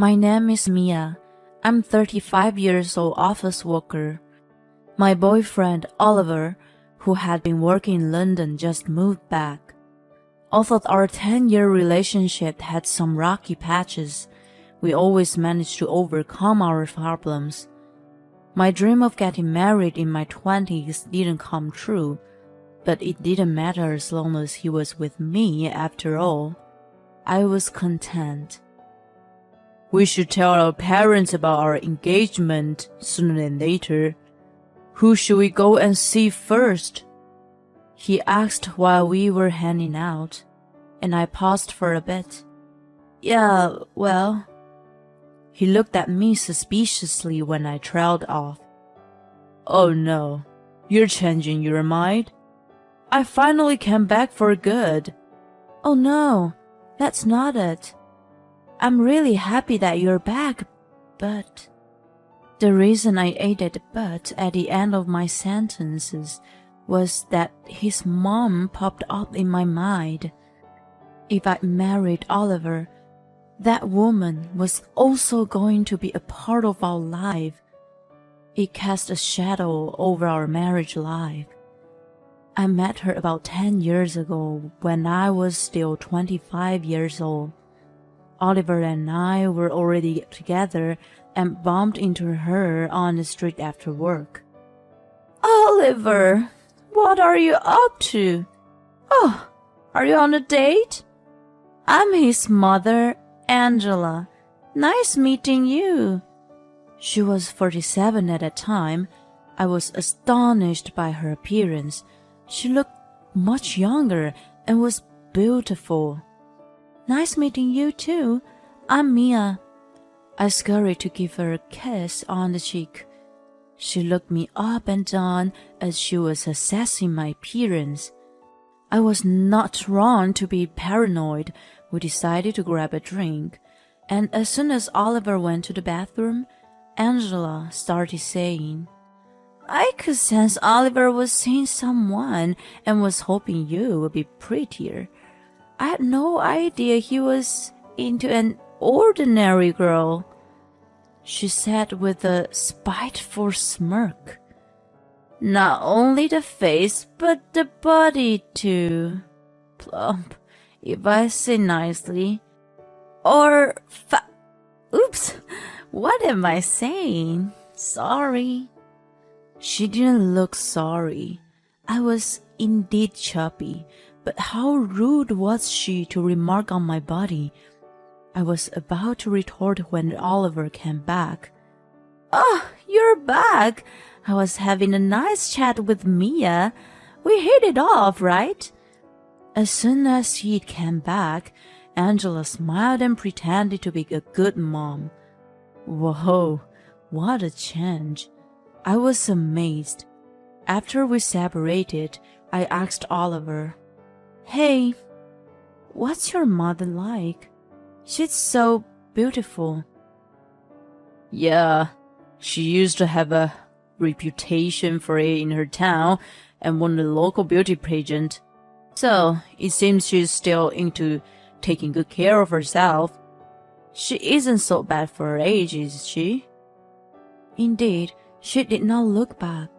My name is Mia. I'm 35 years old office worker. My boyfriend, Oliver, who had been working in London, just moved back. Although our 10-year relationship had some rocky patches, we always managed to overcome our problems. My dream of getting married in my 20s didn't come true, but it didn't matter as long as he was with me after all. I was content. We should tell our parents about our engagement sooner than later. Who should we go and see first? He asked while we were hanging out, and I paused for a bit. Yeah, well... He looked at me suspiciously when I trailed off. Oh no, you're changing your mind? I finally came back for good. Oh no, that's not it. I'm really happy that you're back, but... The reason I added "but" at the end of my sentences was that his mom popped up in my mind. If I married Oliver, that woman was also going to be a part of our life. It cast a shadow over our marriage life. I met her about 10 years ago when I was still 25 years old. Oliver and I were already together and bumped into her on the street after work. Oliver, what are you up to? Oh, are you on a date? I'm his mother, Angela. Nice meeting you. She was 47 at that time. I was astonished by her appearance. She looked much younger and was beautiful. Nice meeting you too. I'm Mia. I scurried to give her a kiss on the cheek. She looked me up and down as she was assessing my appearance. I was not wrong to be paranoid. We decided to grab a drink, and as soon as Oliver went to the bathroom, Angela started saying, I could sense Oliver was seeing someone and was hoping you would be prettier. I had no idea he was into an ordinary girl, she said with a spiteful smirk. Not only the face, but the body too. Plump, if I say nicely. Or Oops, what am I saying? Sorry. She didn't look sorry. I was indeed chubby, but how rude was she to remark on my body? I was about to retort when Oliver came back. Oh, you're back. I was having a nice chat with Mia. We hit it off, right? As soon as he came back, Angela smiled and pretended to be a good mom. Whoa, what a change. I was amazed. After we separated, I asked Oliver, Hey, what's your mother like? She's so beautiful. Yeah, she used to have a reputation for it in her town and won the local beauty pageant. So, it seems she's still into taking good care of herself. She isn't so bad for her age, is she? Indeed, she did not look bad.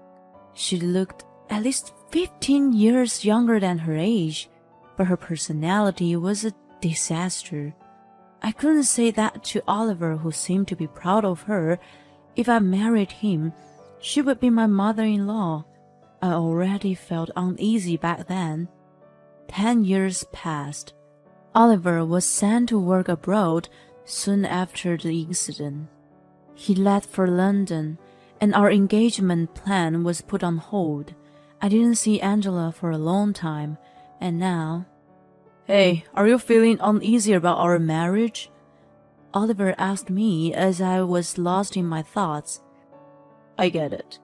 She looked at least 15 years younger than her age, but her personality was a disaster. I couldn't say that to Oliver, who seemed to be proud of her. If I married him, she would be my mother-in-law. I already felt uneasy back then. 10 years passed. Oliver was sent to work abroad soon after the incident. He left for London, and our engagement plan was put on hold. I didn't see Angela for a long time, and now... Hey, are you feeling uneasy about our marriage? Oliver asked me as I was lost in my thoughts. I get it.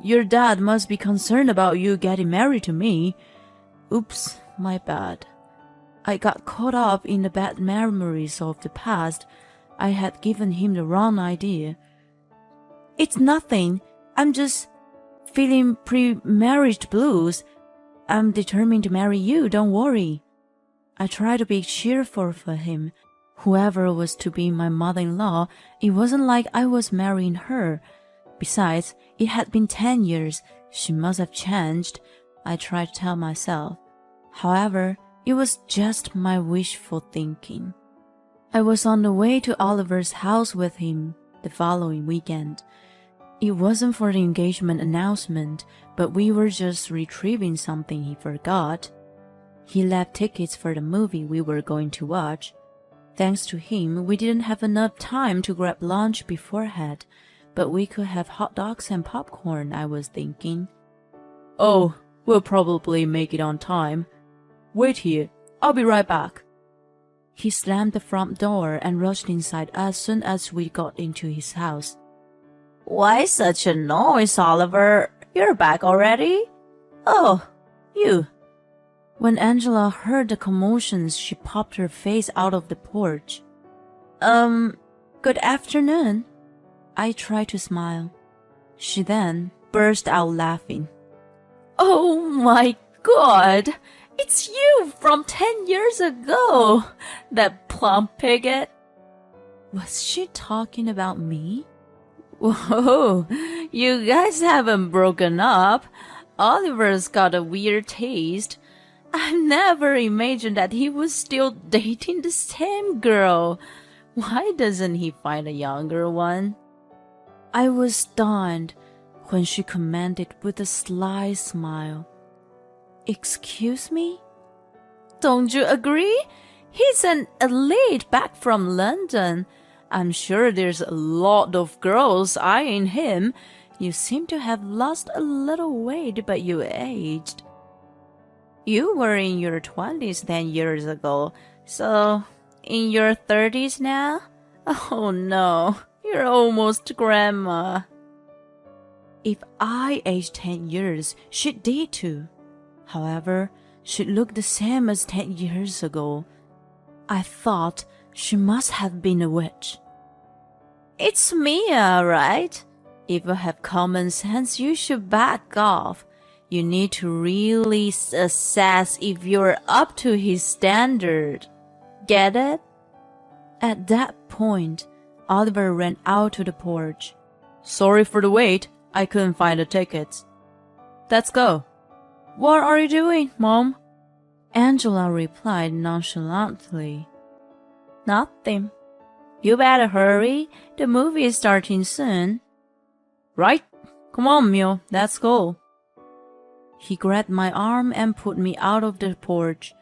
Your dad must be concerned about you getting married to me. Oops, my bad. I got caught up in the bad memories of the past. I had given him the wrong idea. It's nothing. I'm just feeling pre-marriage blues. I'm determined to marry you, don't worry. I tried to be cheerful for him, Whoever was to be my mother-in-law, it wasn't like I was marrying her. Besides, it had been 10 years. She must have changed, I tried to tell myself. However, it was just my wishful thinking. I was on the way to Oliver's house with him the following weekend. It wasn't for the engagement announcement, but we were just retrieving something he forgot. He left tickets for the movie we were going to watch. Thanks to him, we didn't have enough time to grab lunch beforehand, but we could have hot dogs and popcorn, I was thinking. Oh, we'll probably make it on time. Wait here, I'll be right back. He slammed the front door and rushed inside as soon as we got into his house. Why such a noise, Oliver? You're back already? Oh, you. When Angela heard the commotions, she popped her face out of the porch. Good afternoon. I tried to smile. She then burst out laughing. Oh my God! It's you from 10 years ago! That plump pigget. Was she talking about me? Whoa, you guys haven't broken up. Oliver's got a weird taste. I never imagined that he was still dating the same girl. Why doesn't he find a younger one? I was stunned when she commented with a sly smile. Excuse me? Don't you agree? He's an elite back from London. I'm sure there's a lot of girls eyeing him. You seem to have lost a little weight, but you aged. You were in your 20s 10 years ago, so in your 30s now? Oh no, you're almost grandma. If I aged 10 years, she did too. However, she looked the same as 10 years ago. I thought she must have been a witch. It's Mia, right? If you have common sense, you should back off. You need to really assess if you're up to his standard. Get it? At that point, Oliver ran out to the porch. Sorry for the wait, I couldn't find the tickets. Let's go. What are you doing, Mom? Angela replied nonchalantly. Nothing. You better hurry. The movie is starting soon. Right? Come on, Mio, let's go. He grabbed my arm and put me out of the porch.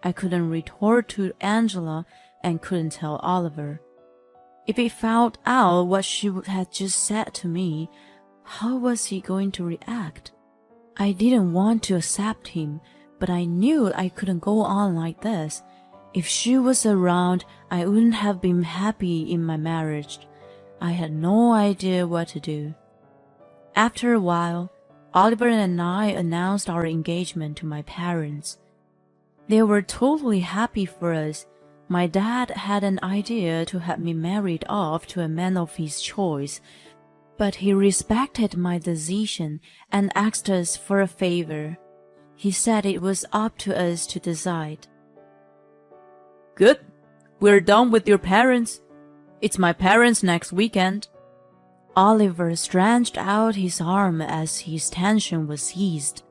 I couldn't retort to Angela and couldn't tell Oliver. If he found out what she had just said to me, how was he going to react? I didn't want to accept him, but I knew I couldn't go on like this. If she was around, I wouldn't have been happy in my marriage. I had no idea what to do. After a while, Oliver and I announced our engagement to my parents. They were totally happy for us. My dad had an idea to have me married off to a man of his choice, but he respected my decision and asked us for a favor. He said it was up to us to decide. Good. We're done with your parents. It's my parents next weekend. Oliver stretched out his arm as his tension was eased.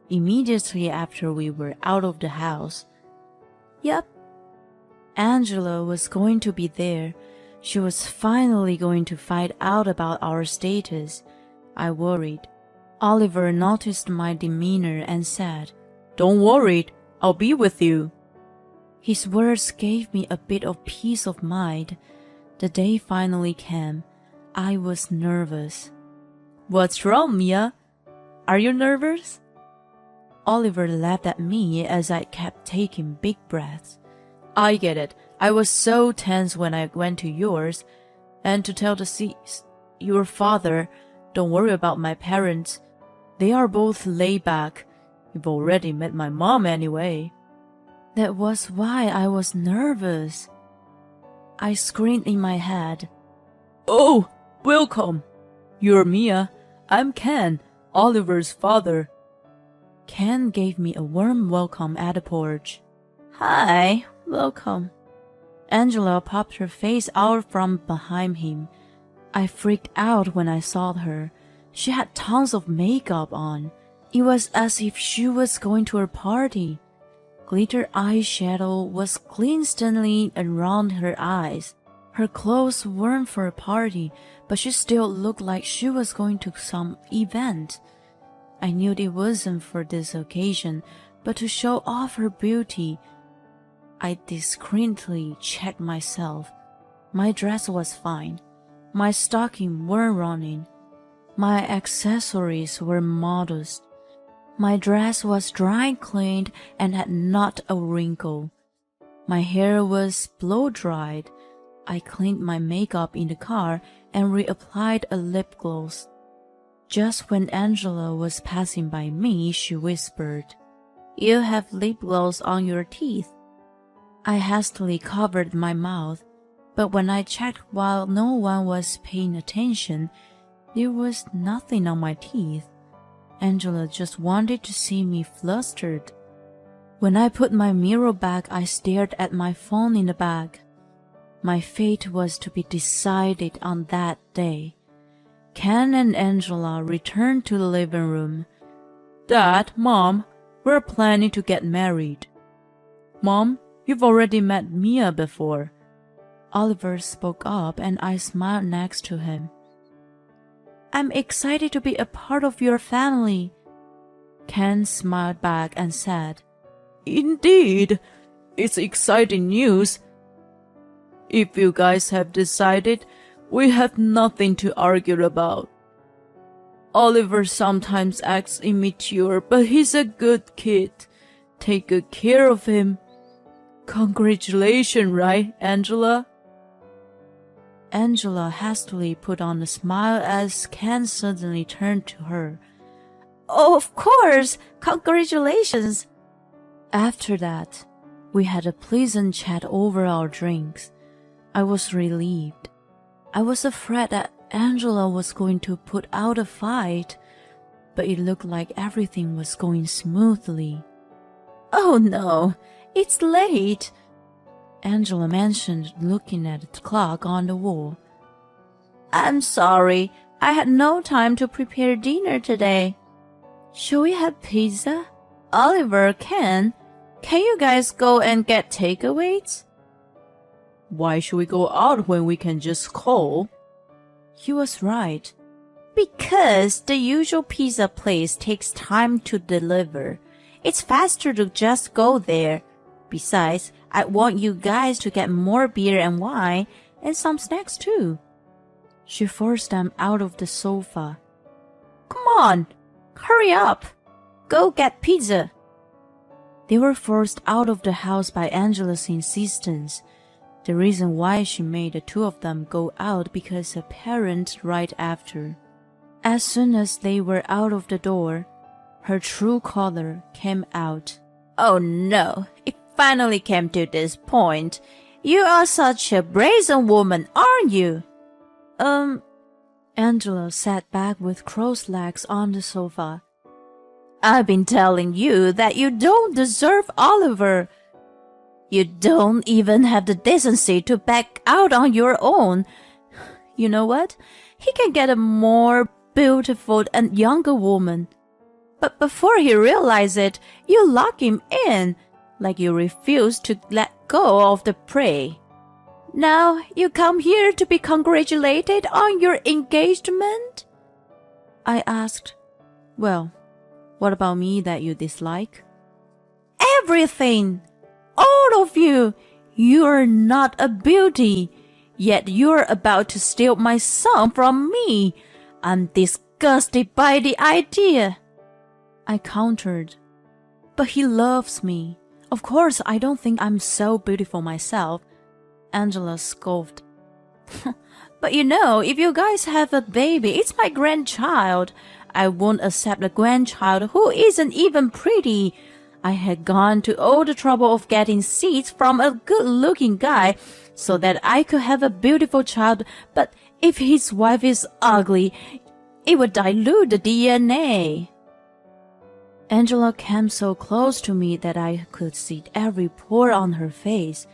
Immediately after we were out of the house. Yep. Angela was going to be there. She was finally going to find out about our status. I worried. Oliver noticed my demeanor and said, Don't worry, I'll be with you. His words gave me a bit of peace of mind. The day finally came. I was nervous. What's wrong, Mia? Are you nervous? Oliver laughed at me as I kept taking big breaths. I get it. I was so tense when I went to yours. And to tell your father, don't worry about my parents. They are both laid back. You've already met my mom anyway. That was why I was nervous. I screamed in my head. Oh, welcome. You're Mia. I'm Ken, Oliver's father. Ken gave me a warm welcome at the porch. Hi, welcome. Angela popped her face out from behind him. I freaked out when I saw her. She had tons of makeup on. It was as if she was going to a party. Glitter eyeshadow was glistening around her eyes. Her clothes weren't for a party, but she still looked like she was going to some event. I knew it wasn't for this occasion, but to show off her beauty, I discreetly checked myself. My dress was fine. My stockings weren't running. My accessories were modest. My dress was dry cleaned and had not a wrinkle. My hair was blow-dried. I cleaned my makeup in the car and reapplied a lip gloss. Just when Angela was passing by me, she whispered, "You have lip gloss on your teeth." I hastily covered my mouth, but when I checked while no one was paying attention, there was nothing on my teeth. Angela just wanted to see me flustered. When I put my mirror back, I stared at my phone in the bag. My fate was to be decided on that day. Ken and Angela returned to the living room. "Dad, Mom, we're planning to get married." "Mom, you've already met Mia before." Oliver spoke up and I smiled next to him. "I'm excited to be a part of your family." Ken smiled back and said, "Indeed, it's exciting news. If you guys have decided, we have nothing to argue about. Oliver sometimes acts immature, but he's a good kid. Take good care of him. Congratulations, right, Angela?" Angela hastily put on a smile as Ken suddenly turned to her. "Oh, of course! Congratulations!" After that, we had a pleasant chat over our drinks. I was relieved. I was afraid that Angela was going to put out a fight, but it looked like everything was going smoothly. "Oh no, it's late," Angela mentioned, looking at the clock on the wall. "I'm sorry, I had no time to prepare dinner today. Shall we have pizza? Oliver, can you guys go and get takeaways?" "Why should we go out when we can just call?" He was right. "Because the usual pizza place takes time to deliver. It's faster to just go there. Besides, I want you guys to get more beer and wine and some snacks too." She forced them out of the sofa. "Come on, hurry up. Go get pizza." They were forced out of the house by Angela's insistence. The reason why she made the two of them go out because a parent right after. As soon as they were out of the door, her true color came out. "Oh no, it finally came to this point. You are such a brazen woman, aren't you?" Angela sat back with crossed legs on the sofa. "I've been telling you that you don't deserve Oliver. You don't even have the decency to back out on your own. You know what? He can get a more beautiful and younger woman. But before he realizes it, you lock him in, like you refuse to let go of the prey. Now you come here to be congratulated on your engagement?" I asked, "Well, what about me that you dislike?" "Everything! All of you! You're not a beauty, yet you're about to steal my son from me. I'm disgusted by the idea." I countered, "But he loves me. Of course, I don't think I'm so beautiful myself." Angela scoffed. "But you know, if you guys have a baby, it's my grandchild. I won't accept a grandchild who isn't even pretty. I had gone to all the trouble of getting seeds from a good-looking guy so that I could have a beautiful child, but if his wife is ugly, it would dilute the DNA." Angela came so close to me that I could see every pore on her face.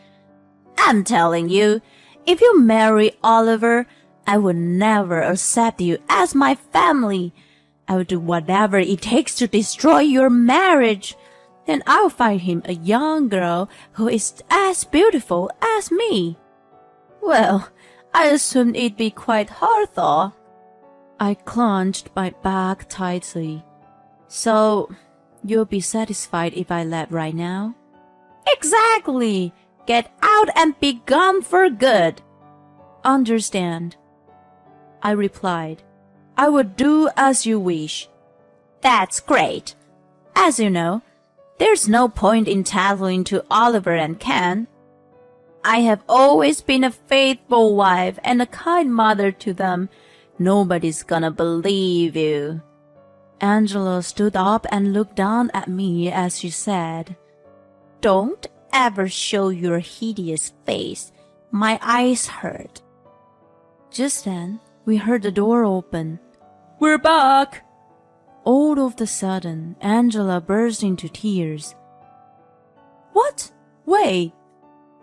I'm telling you, if you marry Oliver, I will never accept you as my family. I will do whatever it takes to destroy your marriage. Then I'll find him a young girl who is as beautiful as me. Well, I assumed it'd be quite hard though. I clenched my back tightly. So, you'll be satisfied if I left right now? Exactly! Get out and be gone for good. Understand, I replied. I will do as you wish. That's great. As you know, there's no point in tattling to Oliver and Ken. I have always been a faithful wife and a kind mother to them. Nobody's gonna believe you. Angela stood up and looked down at me as she said, Don't ever show your hideous face. My eyes hurt. Just then, we heard the door open. We're back! All of a sudden, Angela burst into tears. What? Wait!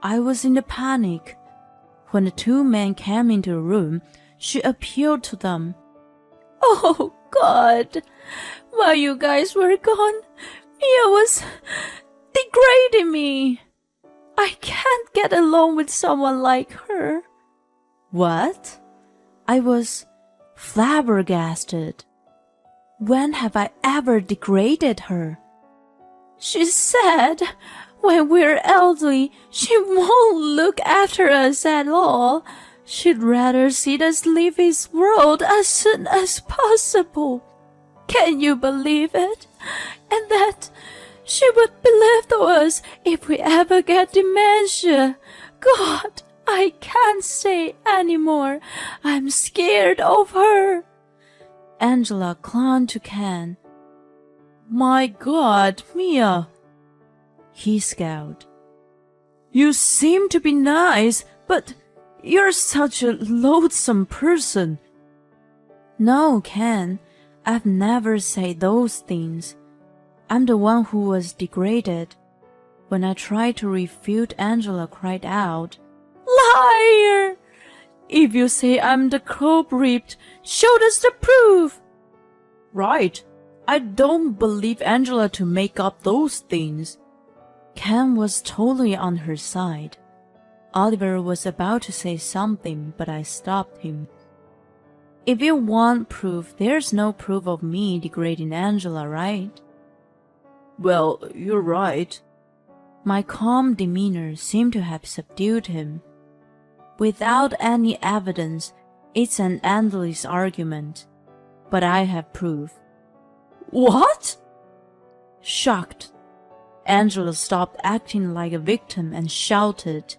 I was in a panic. When the two men came into the room, she appealed to them. Oh, God! While you guys were gone, Mia was degrading me. I can't get along with someone like her. What? I was flabbergasted. When have I ever degraded her? She said when we're elderly, she won't look after us at all. She'd rather see us leave this world as soon as possible. Can you believe it? And that she would belittle us if we ever get dementia. God, I can't say anymore. I'm scared of her. Angela clung to Ken. My God, Mia. He scowled. You seem to be nice, but you're such a loathsome person. No, Ken, I've never said those things. I'm the one who was degraded. When I tried to refute, Angela cried out, Liar! If you say I'm the culprit, show us the proof. Right. I don't believe Angela to make up those things. Ken was totally on her side. Oliver was about to say something, but I stopped him. If you want proof, there's no proof of me degrading Angela, right? Well, you're right. My calm demeanor seemed to have subdued him. Without any evidence, it's an endless argument. But I have proof. What? Shocked, Angela stopped acting like a victim and shouted.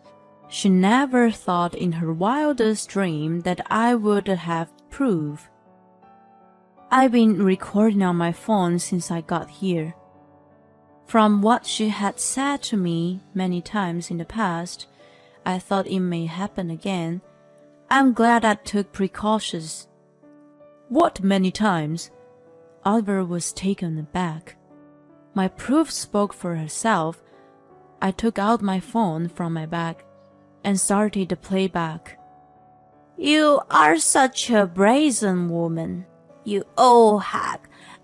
She never thought in her wildest dream that I would have proof. I've been recording on my phone since I got here. From what she had said to me many times in the past, I thought it may happen again. I'm glad I took precautions. What many times? Oliver was taken aback. My proof spoke for herself. I took out my phone from my bag and started the playback. You are such a brazen woman. You old hag.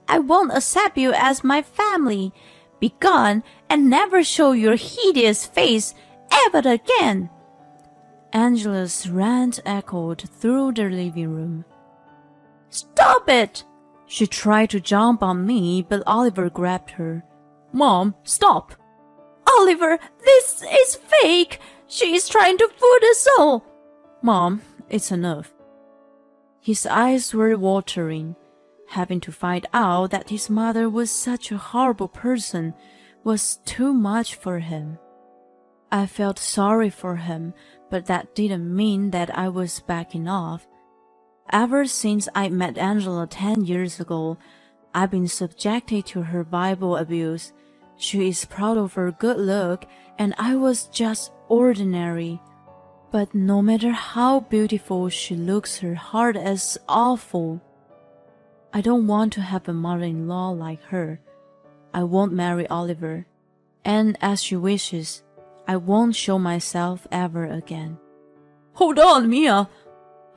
I won't accept you as my family. Be gone and never show your hideous face ever again. Angela's rant echoed through the living room. Stop it! She tried to jump on me, but Oliver grabbed her. Mom, stop! Oliver, this is fake! She is trying to fool us all! Mom, it's enough. His eyes were watering. Having to find out that his mother was such a horrible person was too much for him. I felt sorry for him, but that didn't mean that I was backing off. Ever since I met Angela 10 years ago, I've been subjected to her Bible abuse. She is proud of her good look, and I was just ordinary. But no matter how beautiful she looks, her heart is awful. I don't want to have a mother-in-law like her. I won't marry Oliver. And as she wishes, I won't show myself ever again. Hold on, Mia.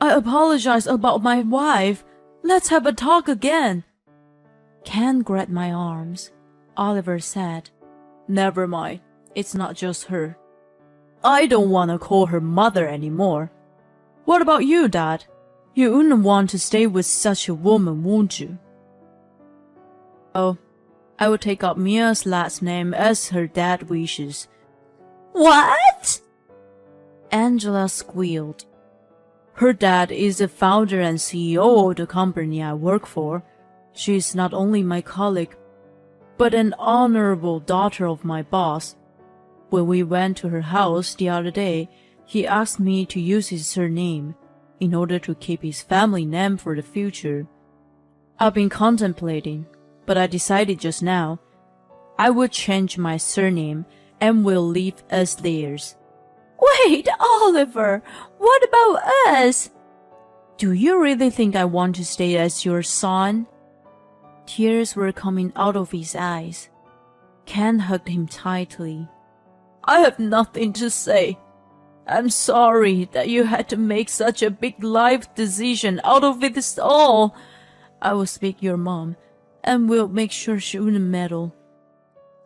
I apologize about my wife. Let's have a talk again. Ken grabbed my arms. Oliver said, Never mind. It's not just her. I don't want to call her mother anymore. What about you, Dad? You wouldn't want to stay with such a woman, won't you? Oh, I will take up Mia's last name as her dad wishes. What? Angela squealed. Her dad is the founder and CEO of the company I work for. She is not only my colleague, but an honorable daughter of my boss. When we went to her house the other day, he asked me to use his surname in order to keep his family name for the future. I've been contemplating, but I decided just now I would change my surname and will leave as theirs. Wait, Oliver, what about us? Do you really think I want to stay as your son? Tears were coming out of his eyes. Ken hugged him tightly. I have nothing to say. I'm sorry that you had to make such a big life decision out of it all. I will speak to your mom, and will make sure she wouldn't meddle.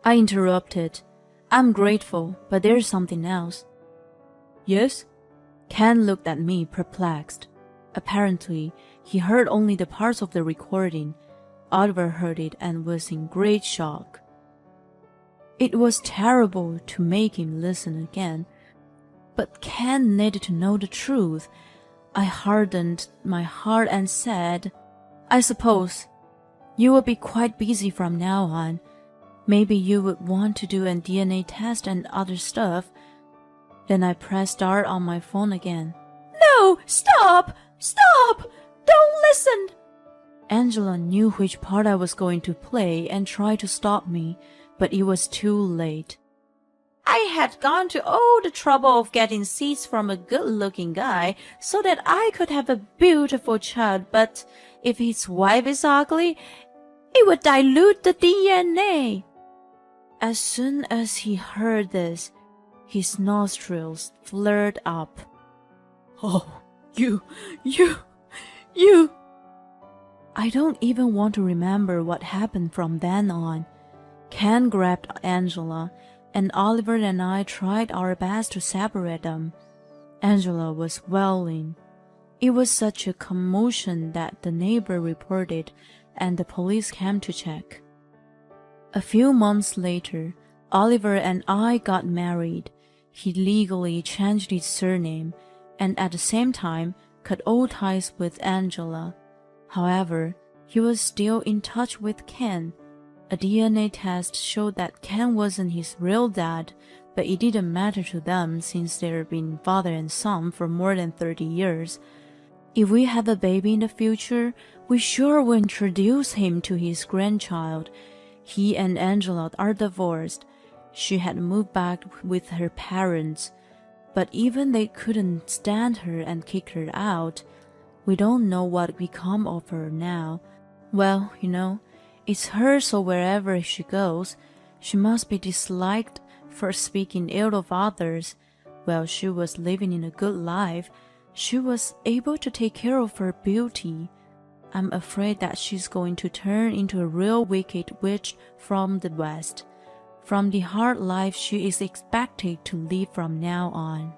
I interrupted. I'm grateful, but there's something else. Yes? Ken looked at me, perplexed. Apparently, he heard only the parts of the recording. Oliver heard it and was in great shock. It was terrible to make him listen again, but Ken needed to know the truth. I hardened my heart and said, I suppose you will be quite busy from now on. Maybe you would want to do a DNA test and other stuff. Then I pressed start on my phone again. No, stop! Stop! Don't listen! Angela knew which part I was going to play and tried to stop me, but it was too late. I had gone to all the trouble of getting seeds from a good-looking guy so that I could have a beautiful child, but if his wife is ugly, it would dilute the DNA. As soon as he heard this, his nostrils flared up. Oh, you... I don't even want to remember what happened from then on. Ken grabbed Angela, and Oliver and I tried our best to separate them. Angela was wailing. It was such a commotion that the neighbor reported, and the police came to check. A few months later, Oliver and I got married. He legally changed his surname, and at the same time cut all ties with Angela. However, he was still in touch with Ken. A DNA test showed that Ken wasn't his real dad, but it didn't matter to them since they'd been father and son for more than 30 years. If we have a baby in the future, we sure will introduce him to his grandchild. He and Angela are divorced. She had moved back with her parents, but even they couldn't stand her and kicked her out. We don't know what become of her now. Well, it's her, so wherever she goes, she must be disliked for speaking ill of others. While she was living in a good life, she was able to take care of her beauty. I'm afraid that she's going to turn into a real wicked witch from the West, from the hard life she is expected to live from now on.